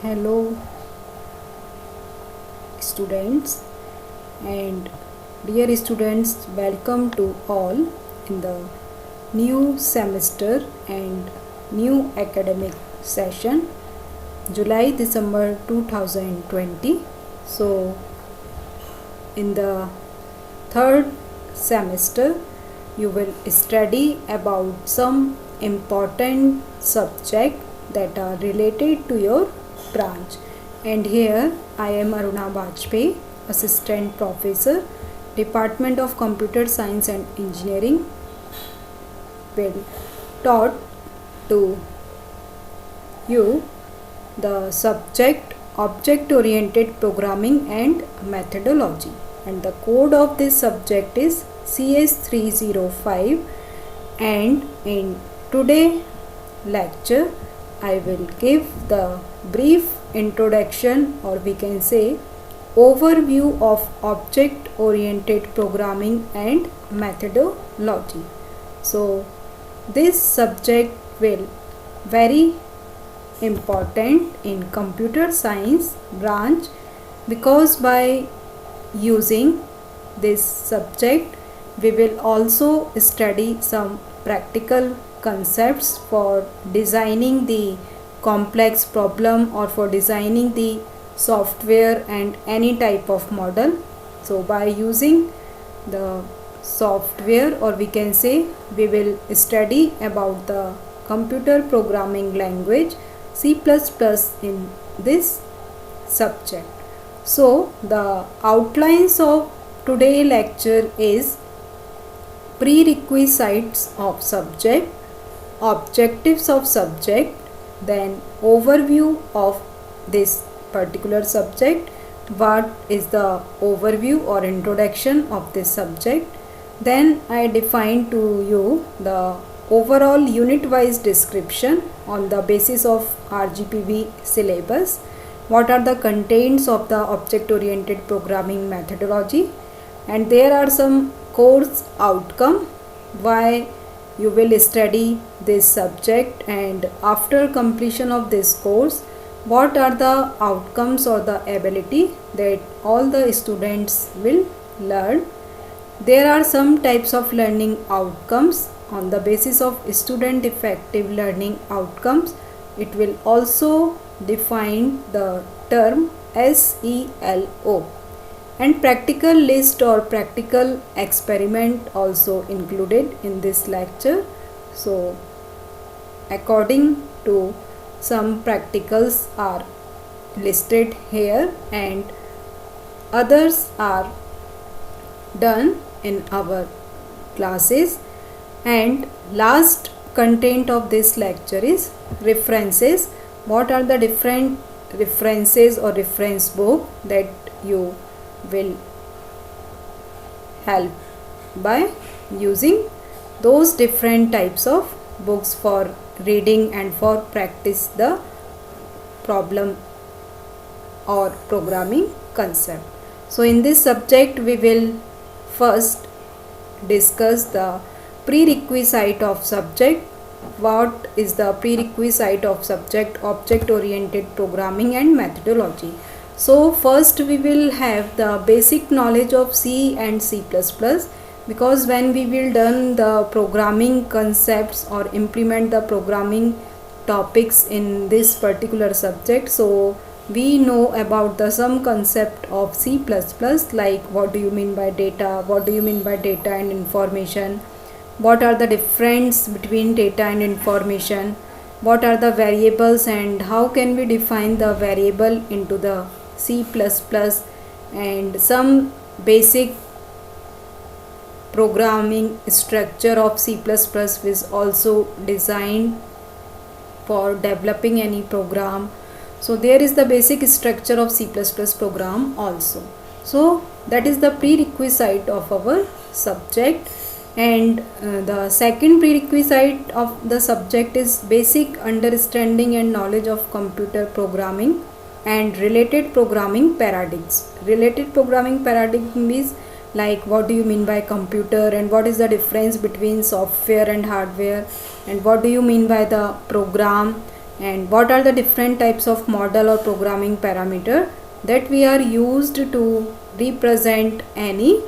Hello students and dear students, welcome to all in the new semester and new academic session July December 2020. So in the third semester you will study about some important subject that are related to your branch. And here I am Aruna Bajpayee, Assistant Professor, Department of Computer Science and Engineering, will taught to you the subject Object Oriented Programming and Methodology, and the code of this subject is CS305. And in today lecture I will give the brief introduction, or we can say overview of object oriented programming and methodology. So this subject will very important in computer science branch, because by using this subject we will also study some practical concepts for designing the complex problem or for designing the software and any type of model. So by using the software, or we can say we will study about the computer programming language C++ in this subject. So the outlines of today lecture is prerequisites of subject, objectives of subject, then overview of this particular subject, what is the overview or introduction of this subject. Then I define to you the overall unit wise description on the basis of RGPV syllabus. What are the contents of the object oriented programming methodology, and there are some course outcome why you will study this subject, and after completion of this course what are the outcomes or the ability that all the students will learn. There are some types of learning outcomes on the basis of student effective learning outcomes. It will also define the term SELO, and practical list or practical experiment also included in this lecture. So according to some practicals are listed here and others are done in our classes. And last content of this lecture is references. What are the different references or reference book that you will help by using those different types of books for reading and for practice the problem or programming concept. So in this subject we will first discuss the prerequisite of subject. What is the prerequisite of subject object oriented programming and methodology? So first we will have the basic knowledge of C and C++, because when we will done the programming concepts or implement the programming topics in this particular subject, so we know about the some concept of C++, like what do you mean by data, what do you mean by data and information, what are the difference between data and information, what are the variables and how can we define the variable into the C++, and some basic programming structure of C++ is also designed for developing any program. So there is the basic structure of C++ program also. So that is the prerequisite of our subject. And the second prerequisite of the subject is basic understanding and knowledge of computer programming and related programming paradigms. Related programming paradigm is like what do you mean by computer, and what is the difference between software and hardware, and what do you mean by the program, and what are the different types of model or programming parameter that we are used to represent any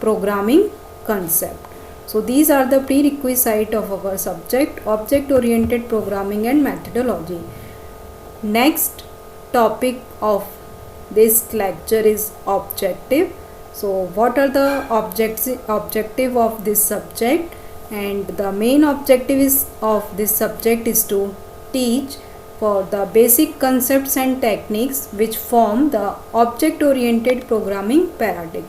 programming concept. So these are the prerequisite of our subject, object oriented programming and methodology. Next topic of this lecture is objective. So what are the objective of this subject? And the main objective of this subject is to teach for the basic concepts and techniques which form the object oriented programming paradigm.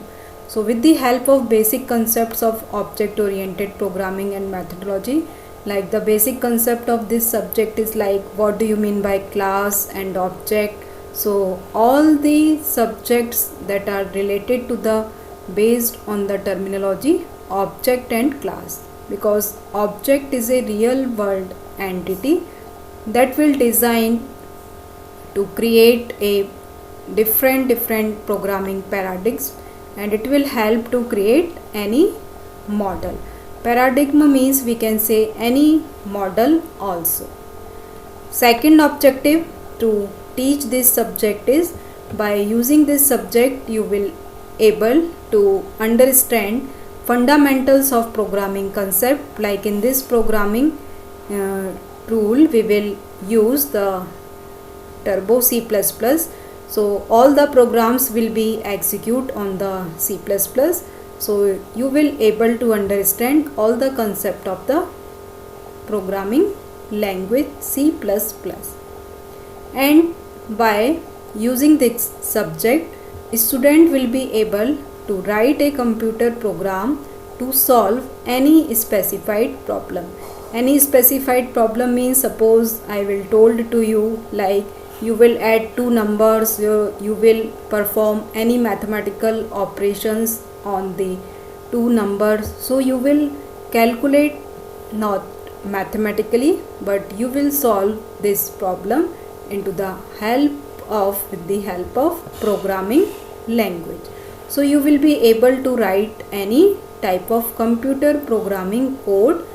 So with the help of basic concepts of object oriented programming and methodology, like the basic concept of this subject is like what do you mean by class and object. So all the subjects that are related to the based on the terminology object and class, because object is a real world entity that will design to create a different programming paradigms, and it will help to create any model. Paradigm means we can say any model also. Second objective to teach this subject is by using this subject you will able to understand fundamentals of programming concept. Like in this programming rule we will use the Turbo C++. So all the programs will be execute on the C++. So you will able to understand all the concept of the programming language C++. And by using this subject, a student will be able to write a computer program to solve any specified problem. Any specified problem means, suppose I will told to you like you will add two numbers, you will perform any mathematical operations on the two numbers. So you will calculate not mathematically, but you will solve this problem into the help of programming language. So you will be able to write any type of computer programming code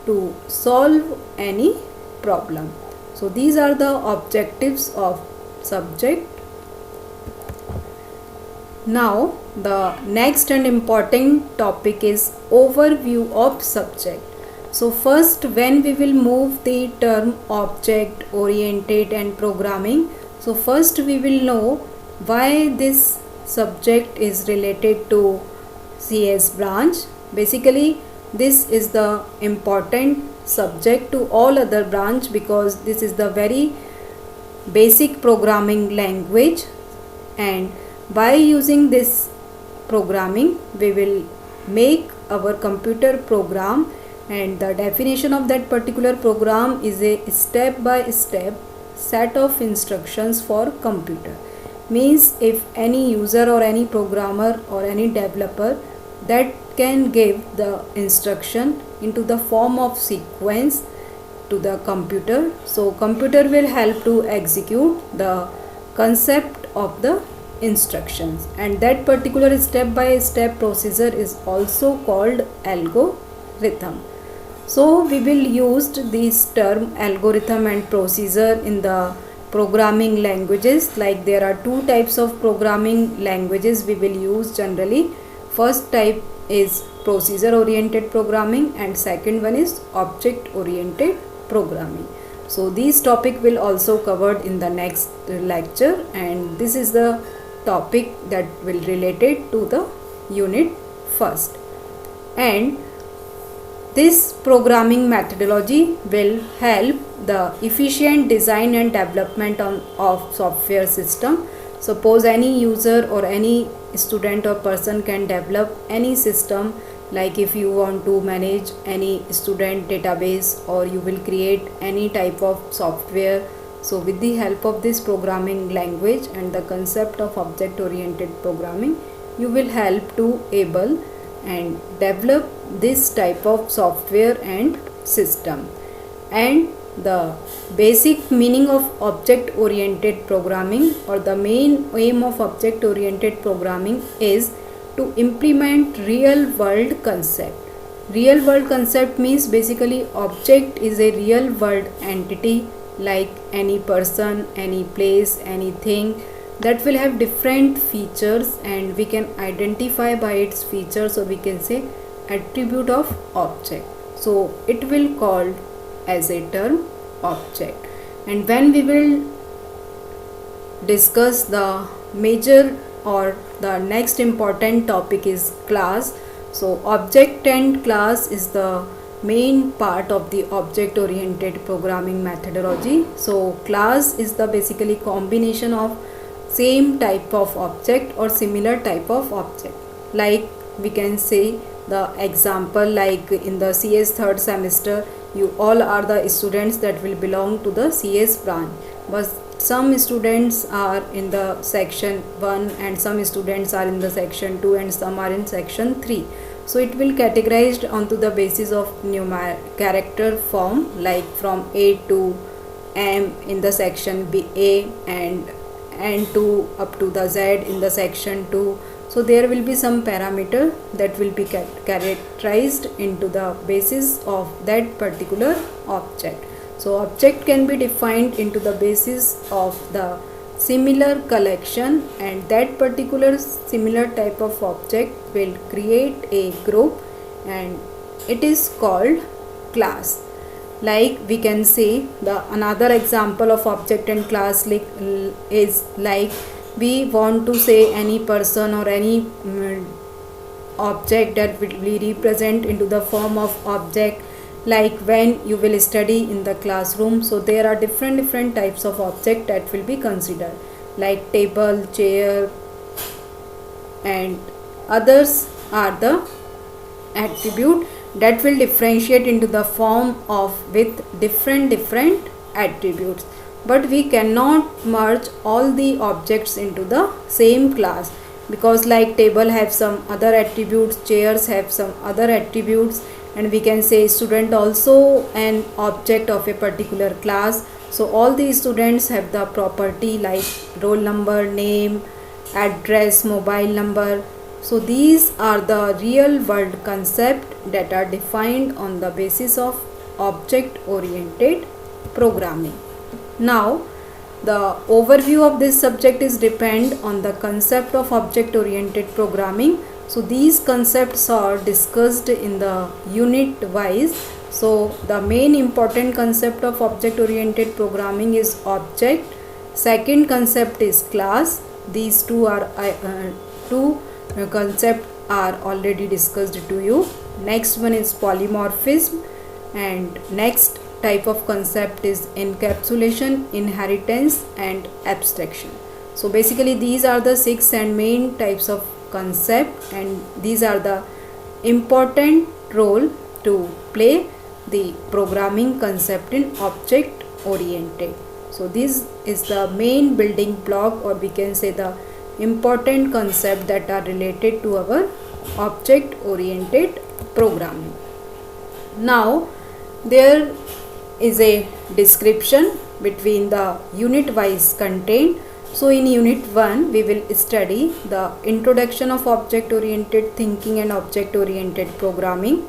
to solve any problem. So these are the objectives of subject. Now the next and important topic is overview of subject. So first, when we will move the term object oriented and programming, so first we will know why this subject is related to CS branch. Basically this is the important subject to all other branch because this is the very basic programming language, and by using this programming we will make our computer program, and the definition of that particular program is a step by step set of instructions for computer. Means if any user or any programmer or any developer that can give the instruction into the form of sequence to the computer, so computer will help to execute the concept of the instructions, and that particular step by step procedure is also called algorithm. So we will use this term algorithm and procedure in the programming languages. Like there are two types of programming languages we will use generally. First type is procedure oriented programming and second one is object oriented programming. So these topic will also covered in the next lecture, and this is the topic that will related to the unit first. And this programming methodology will help the efficient design and development of software system. Suppose any user or any student or person can develop any system, like if you want to manage any student database or you will create any type of software. So with the help of this programming language and the concept of object oriented programming, you will help to able and develop this type of software and system. And the basic meaning of object oriented programming, or the main aim of object oriented programming, is to implement real world concept. Real world concept means basically object is a real world entity like any person, any place, anything that will have different features, and we can identify by its features, so we can say attribute of object. So it will called as a term object. And when we will discuss the major or the next important topic is class. So object and class is the main part of the object oriented programming methodology. So class is the basically combination of same type of object or similar type of object. Like we can say the example, like in the CS third semester, you all are the students that will belong to the CS branch, but some students are in the section 1 and some students are in the section 2 and some are in section 3. So it will categorized onto the basis of numeric character form, like from A to M in the section B A and N2 up to the Z in the section 2. So there will be some parameter that will be characterized into the basis of that particular object. So object can be defined into the basis of the similar collection, and that particular similar type of object will create a group and it is called class. Like we can say the another example of object and class is like we want to say any person or any object that will be represent into the form of object, like when you will study in the classroom. So there are different types of object that will be considered, like table, chair, and others are the attribute that will differentiate into the form of with different attributes. But we cannot merge all the objects into the same class, because like table have some other attributes, chairs have some other attributes, and we can say student also an object of a particular class. So all these students have the property like roll number, name, address, mobile number. So these are the real world concept that are defined on the basis of object oriented programming. Now the overview of this subject is depend on the concept of object oriented programming. So these concepts are discussed in the unit wise. So the main important concept of object oriented programming is object. Second concept is class. These two concepts are already discussed to you. Next one is polymorphism, and next type of concept is encapsulation, inheritance, and abstraction. So basically these are the 6 and main types of concept, and these are the important role to play the programming concept in object oriented. So this is the main building block, or we can say the important concept that are related to our object oriented programming. Now there is a description between the unit wise content. So in unit 1 we will study the introduction of object oriented thinking and object oriented programming,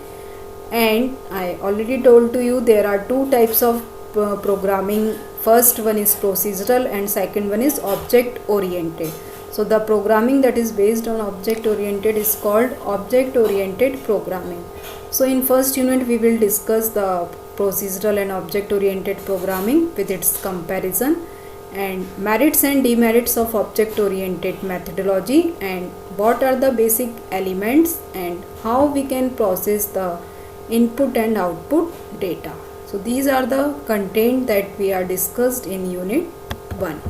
and I already told to you there are two types of programming. First one is procedural and second one is object oriented. So the programming that is based on object oriented is called object oriented programming. So in first unit we will discuss the procedural and object oriented programming with its comparison, and merits and demerits of object oriented methodology, and what are the basic elements and how we can process the input and output data. So these are the content that we are discussed in unit 1.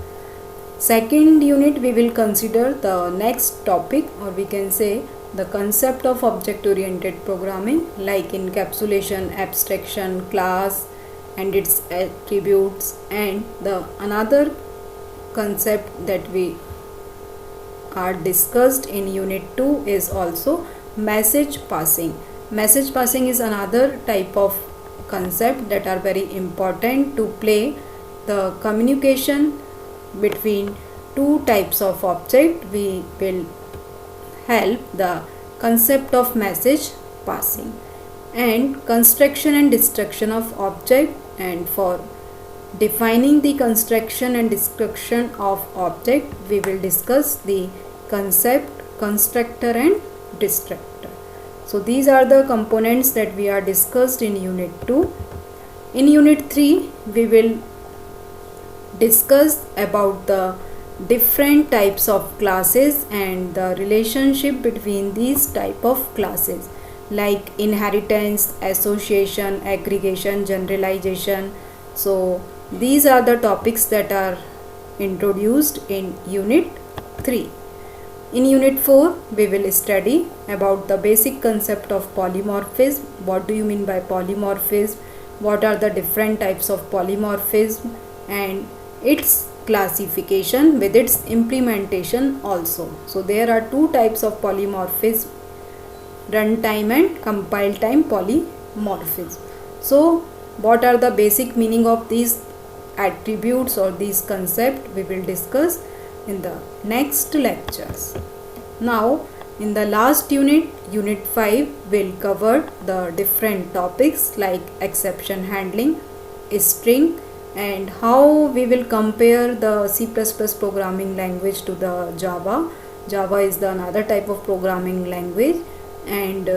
Second unit we will consider the next topic, or we can say the concept of object oriented programming, like encapsulation, abstraction, class and its attributes, and the another concept that we are discussed in unit 2 is also message passing. Message passing is another type of concept that are very important to play the communication between two types of object. We will help the concept of message passing, and construction and destruction of object, and for defining the construction and description of object, we will discuss the concept, constructor and destructor. So these are the components that we are discussed in unit 2. In unit 3 we will discuss about the different types of classes and the relationship between these type of classes, like inheritance, association, aggregation, generalization. So these are the topics that are introduced in unit 3. In unit 4 we will study about the basic concept of polymorphism. What do you mean by polymorphism? What are the different types of polymorphism and its classification with its implementation also. So there are two types of polymorphism: runtime and compile time polymorphism. So what are the basic meaning of these attributes or these concepts we will discuss in the next lectures. Now in the last unit, unit 5 will cover the different topics like exception handling, string, and how we will compare the C++ programming language to the Java. Java is the another type of programming language, and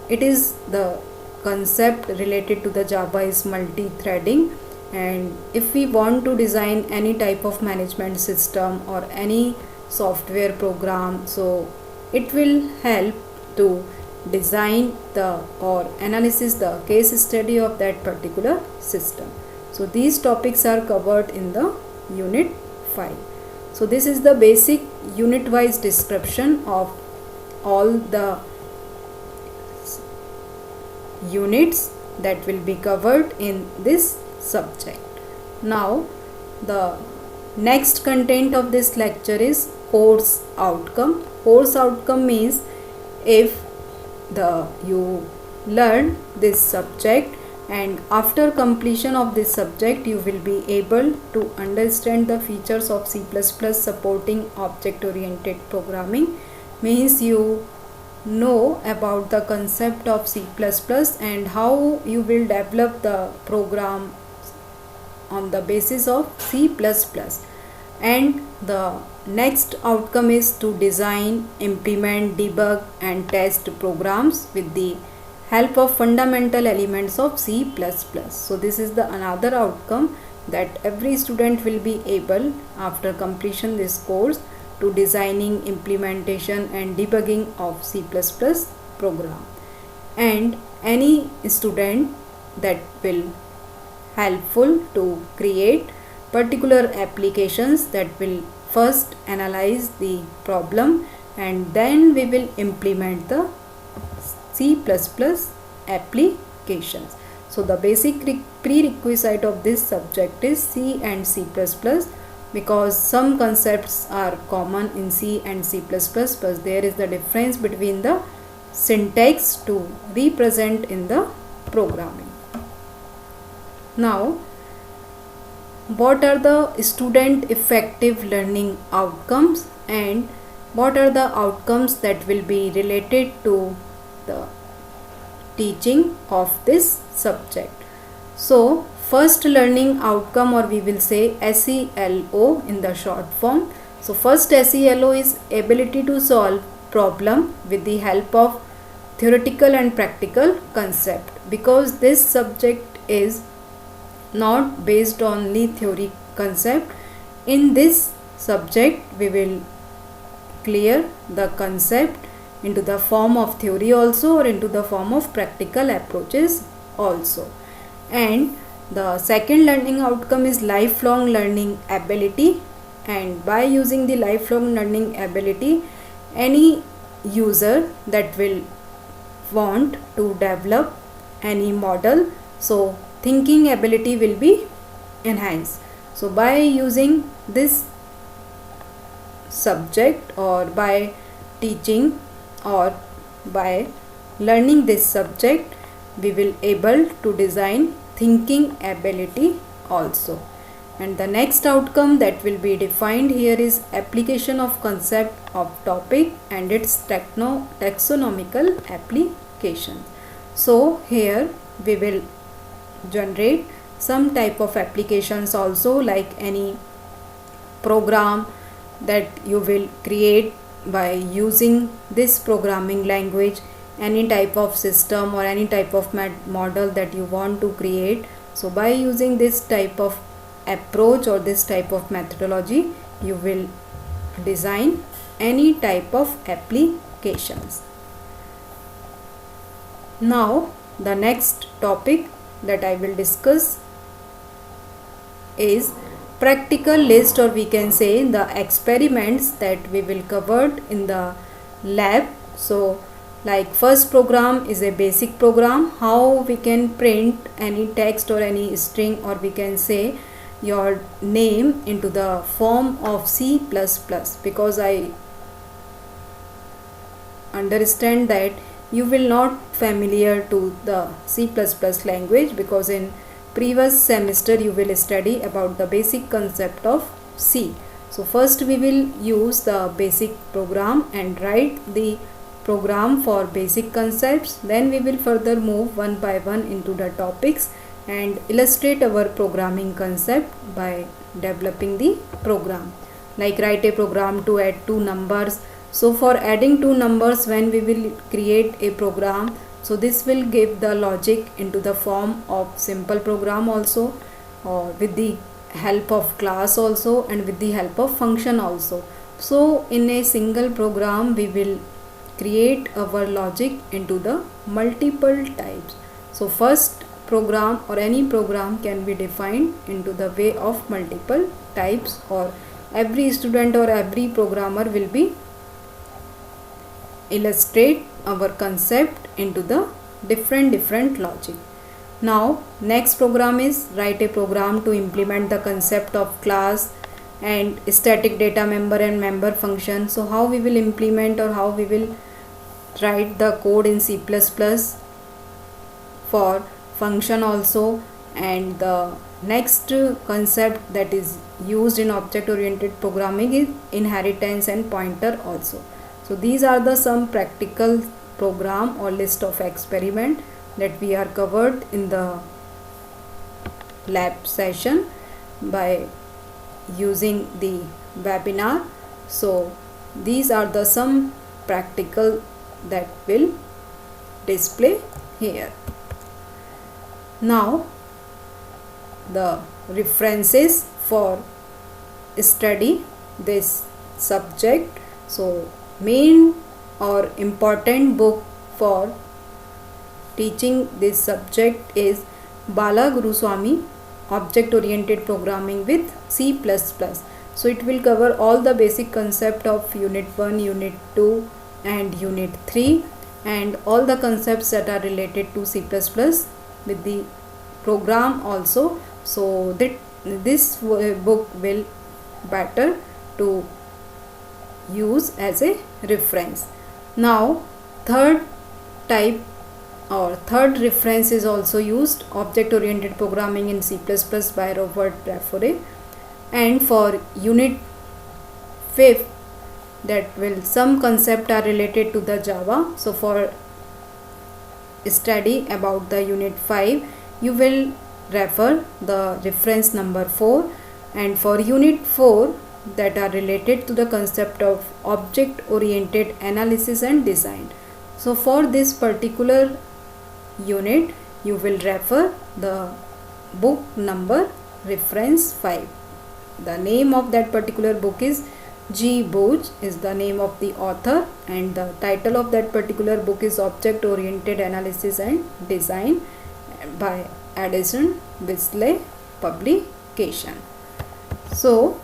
it is the concept related to the Java is multi-threading. And if we want to design any type of management system or any software program, so it will help to design the or analysis the case study of that particular system. So these topics are covered in the unit 5. So this is the basic unit wise description of all the units that will be covered in this subject. Now the next content of this lecture is course outcome. Course outcome means if you learn this subject and after completion of this subject you will be able to understand the features of C++ supporting object oriented programming. Means you know about the concept of C++ and how you will develop the program on the basis of C++. And the next outcome is to design, implement, debug and test programs with the help of fundamental elements of C++. So this is the another outcome that every student will be able after completion this course to designing, implementation and debugging of C++ program. And any student that will helpful to create particular applications that will first analyze the problem and then we will implement the C++ applications. So the basic prerequisite of this subject is C and C++, because some concepts are common in C and C++, but there is the difference between the syntax to represent in the programming. Now, what are the student effective learning outcomes and what are the outcomes that will be related to the teaching of this subject? So first learning outcome, or we will say SELO in the short form. So first SELO is ability to solve problem with the help of theoretical and practical concept, because this subject is not based only theory concept. In this subject we will clear the concept into the form of theory also or into the form of practical approaches also. And the second learning outcome is lifelong learning ability, and by using the lifelong learning ability, any user that will want to develop any model, so thinking ability will be enhanced. So by using this subject or by teaching or by learning this subject, we will able to design thinking ability also. And the next outcome that will be defined here is application of concept of topic and its taxonomical application. So here we will generate some type of applications also, like any program that you will create by using this programming language, any type of system or any type of model that you want to create. So by using this type of approach or this type of methodology, you will design any type of applications. Now the next topic that I will discuss is practical list, or we can say the experiments that we will cover in the lab. So like first program is a basic program, how we can print any text or any string, or we can say your name into the form of C++, because I understand that you will not familiar to the C++ language, because in previous semester you will study about the basic concept of C. So first we will use the basic program and write the program for basic concepts. Then we will further move one by one into the topics and illustrate our programming concept by developing the program. Like write a program to add two numbers. So for adding two numbers, when we will create a program, so this will give the logic into the form of simple program also, or with the help of class also, and with the help of function also. So in a single program we will create our logic into the multiple types. So first program or any program can be defined into the way of multiple types, or every student or every programmer will be illustrate our concept into the different logic. Now next program is write a program to implement the concept of class and static data member and member function. So how we will implement, or how we will write the code in C++ for function also. And the next concept that is used in object oriented programming is inheritance and pointer also. So these are the some practical program or list of experiment that we are covered in the lab session by using the webinar. So these are the some practical that will display here. Now the references for study this subject. So main or important book for teaching this subject is Bala Guruswamy, Object Oriented Programming with C++. So it will cover all the basic concept of Unit 1, Unit 2 and Unit 3, and all the concepts that are related to C++ with the program also. So that this book will better to use as a reference. Now third type or third reference is also used, Object Oriented Programming in C++ by Robert Bradford. And for Unit 5, that will some concept are related to the Java. So for study about the Unit 5, you will refer the reference number 4, and for Unit 4 that are related to the concept of object oriented analysis and design. So for this particular unit you will refer the book number reference 5. The name of that particular book is G. Booch is the name of the author, and the title of that particular book is Object Oriented Analysis and Design by Addison Wesley Publication. So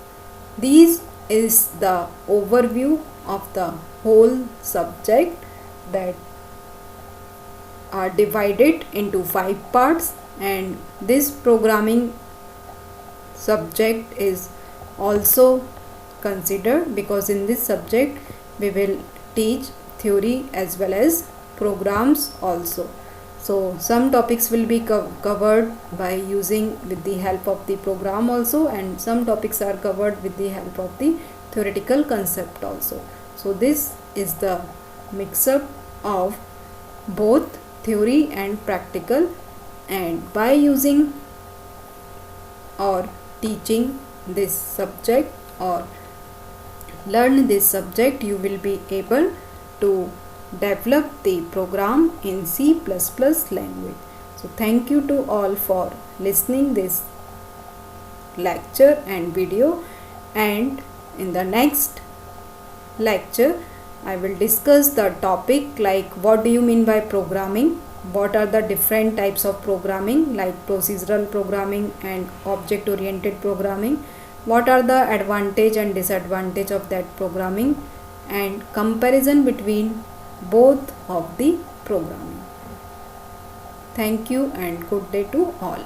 this is the overview of the whole subject that are divided into 5 parts, and this programming subject is also considered because in this subject we will teach theory as well as programs also. So some topics will be covered by using with the help of the program also, and some topics are covered with the help of the theoretical concept also. So this is the mix up of both theory and practical, and by using or teaching this subject or learn this subject, you will be able to develop the program in C++ language. So thank you to all for listening this lecture and video, and in the next lecture I will discuss the topic like what do you mean by programming, what are the different types of programming like procedural programming and object oriented programming, what are the advantage and disadvantage of that programming, and comparison between both of the programming. Thank you and good day to all.